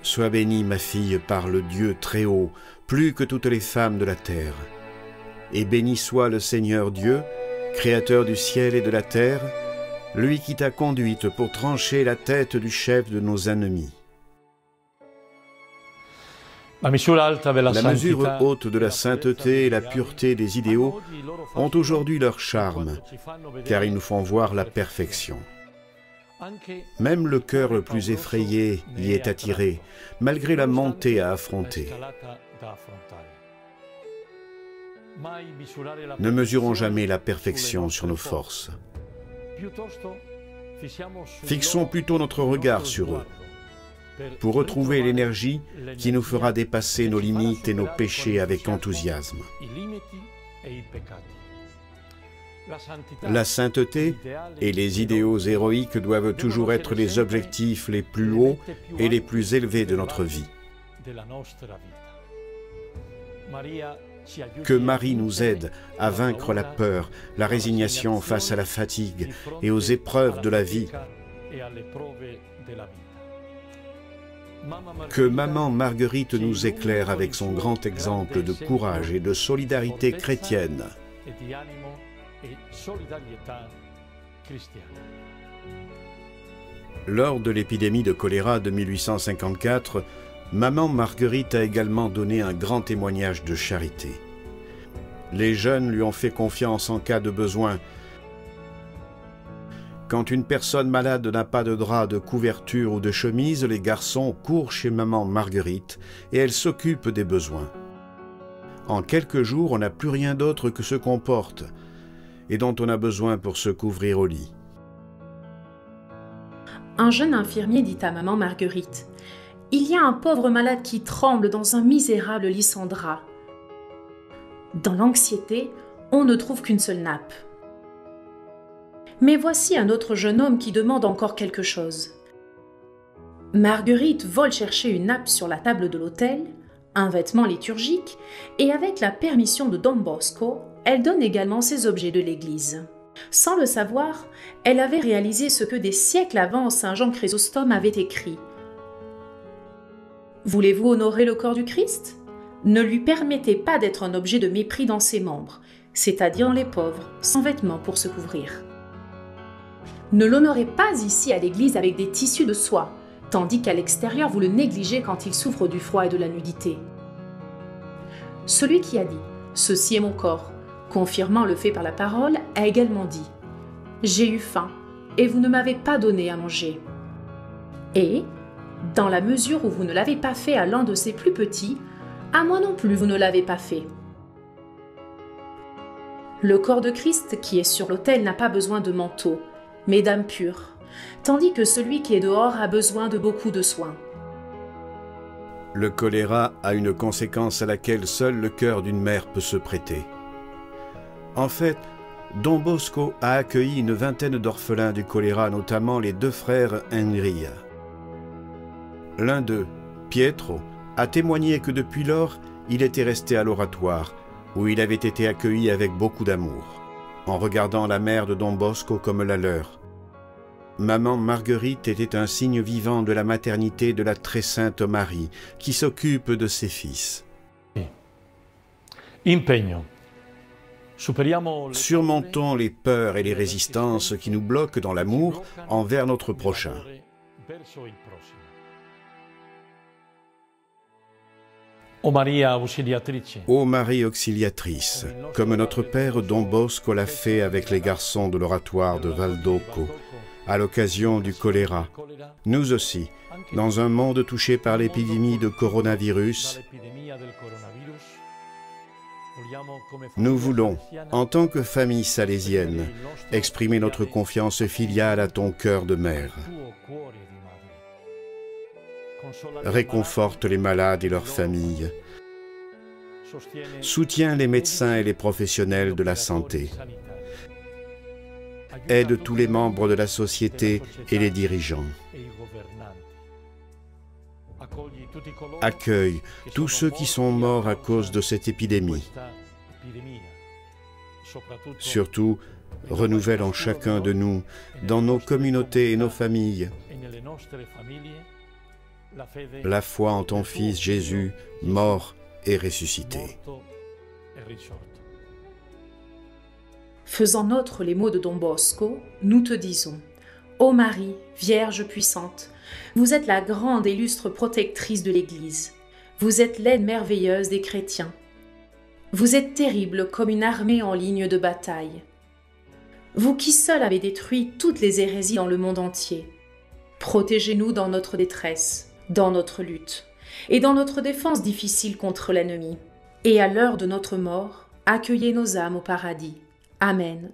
Sois bénie, ma fille, par le Dieu très haut, plus que toutes les femmes de la terre. Et béni soit le Seigneur Dieu, créateur du ciel et de la terre, lui qui t'a conduite pour trancher la tête du chef de nos ennemis. La mesure haute de la sainteté et la pureté des idéaux ont aujourd'hui leur charme, car ils nous font voir la perfection. Même le cœur le plus effrayé y est attiré, malgré la montée à affronter. Ne mesurons jamais la perfection sur nos forces. Fixons plutôt notre regard sur eux, pour retrouver l'énergie qui nous fera dépasser nos limites et nos péchés avec enthousiasme. La sainteté et les idéaux héroïques doivent toujours être les objectifs les plus hauts et les plus élevés de notre vie. Que Marie nous aide à vaincre la peur, la résignation face à la fatigue et aux épreuves de la vie. Que Maman Marguerite nous éclaire avec son grand exemple de courage et de solidarité chrétienne. Lors de l'épidémie de choléra de 1854, Maman Marguerite a également donné un grand témoignage de charité. Les jeunes lui ont fait confiance en cas de besoin. Quand une personne malade n'a pas de drap, de couverture ou de chemise, les garçons courent chez Maman Marguerite et elle s'occupe des besoins. En quelques jours, on n'a plus rien d'autre que ce qu'on porte et dont on a besoin pour se couvrir au lit. Un jeune infirmier dit à Maman Marguerite: « Il y a un pauvre malade qui tremble dans un misérable lit sans drap. Dans l'anxiété, on ne trouve qu'une seule nappe. Mais voici un autre jeune homme qui demande encore quelque chose. » Marguerite vole chercher une nappe sur la table de l'autel, un vêtement liturgique, et avec la permission de Don Bosco, elle donne également ses objets de l'église. Sans le savoir, elle avait réalisé ce que des siècles avant Saint Jean Chrysostome avait écrit. « Voulez-vous honorer le corps du Christ ? Ne lui permettez pas d'être un objet de mépris dans ses membres, c'est-à-dire les pauvres, sans vêtements pour se couvrir. Ne l'honorez pas ici à l'église avec des tissus de soie, tandis qu'à l'extérieur vous le négligez quand il souffre du froid et de la nudité. Celui qui a dit « Ceci est mon corps », confirmant le fait par la parole, a également dit « J'ai eu faim, et vous ne m'avez pas donné à manger. » Et, dans la mesure où vous ne l'avez pas fait à l'un de ses plus petits, à moi non plus vous ne l'avez pas fait. Le corps de Christ qui est sur l'autel n'a pas besoin de manteau, mais d'âme pure, tandis que celui qui est dehors a besoin de beaucoup de soins. Le choléra a une conséquence à laquelle seul le cœur d'une mère peut se prêter. En fait, Don Bosco a accueilli une vingtaine d'orphelins du choléra, notamment les deux frères Enria. L'un d'eux, Pietro, a témoigné que depuis lors, il était resté à l'oratoire, où il avait été accueilli avec beaucoup d'amour, en regardant la mère de Don Bosco comme la leur. Maman Marguerite était un signe vivant de la maternité de la très sainte Marie, qui s'occupe de ses fils. Surmontons les peurs et les résistances qui nous bloquent dans l'amour envers notre prochain. Ô Marie auxiliatrice, comme notre Père Don Bosco l'a fait avec les garçons de l'oratoire de Valdocco, à l'occasion du choléra, nous aussi, dans un monde touché par l'épidémie de coronavirus, nous voulons, en tant que famille salésienne, exprimer notre confiance filiale à ton cœur de mère. Réconforte les malades et leurs familles. Soutiens les médecins et les professionnels de la santé. Aide tous les membres de la société et les dirigeants. Accueille tous ceux qui sont morts à cause de cette épidémie. Surtout, renouvelle en chacun de nous, dans nos communautés et nos familles, la foi en ton Fils Jésus, mort et ressuscité. Faisant nôtres les mots de Don Bosco, nous te disons: Ô Marie, Vierge puissante, vous êtes la grande et illustre protectrice de l'Église. Vous êtes l'aide merveilleuse des chrétiens. Vous êtes terrible comme une armée en ligne de bataille. Vous qui seul avez détruit toutes les hérésies dans le monde entier, protégez-nous dans notre détresse, dans notre lutte, et dans notre défense difficile contre l'ennemi. Et à l'heure de notre mort, accueillez nos âmes au paradis. Amen.